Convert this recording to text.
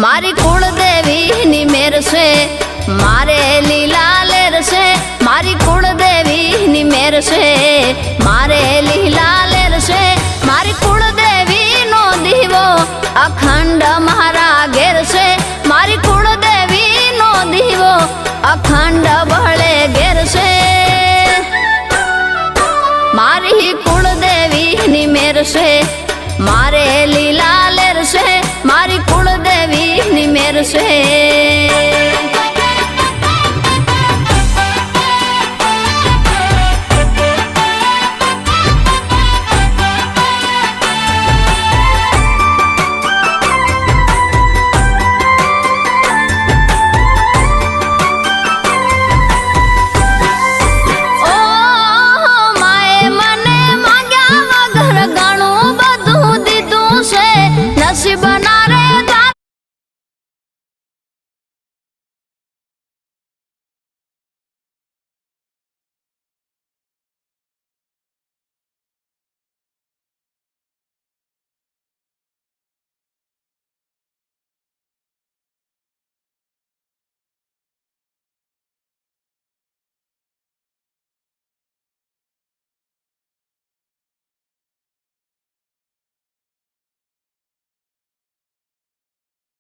मारी कुलदेवी नी मेर से मारे लीला लेर से मारी कुलदेवी नी मेर से मारे लीला लेर से मारी कुलदेवी नो दीवो अखंड मारा घेर से मारी कुलदेवी नो दीवो अखंड बहले घेर से मारी कुलदेवी नी मेर से मारे लीला लेर से मारी कुलदेवी नी मेर से।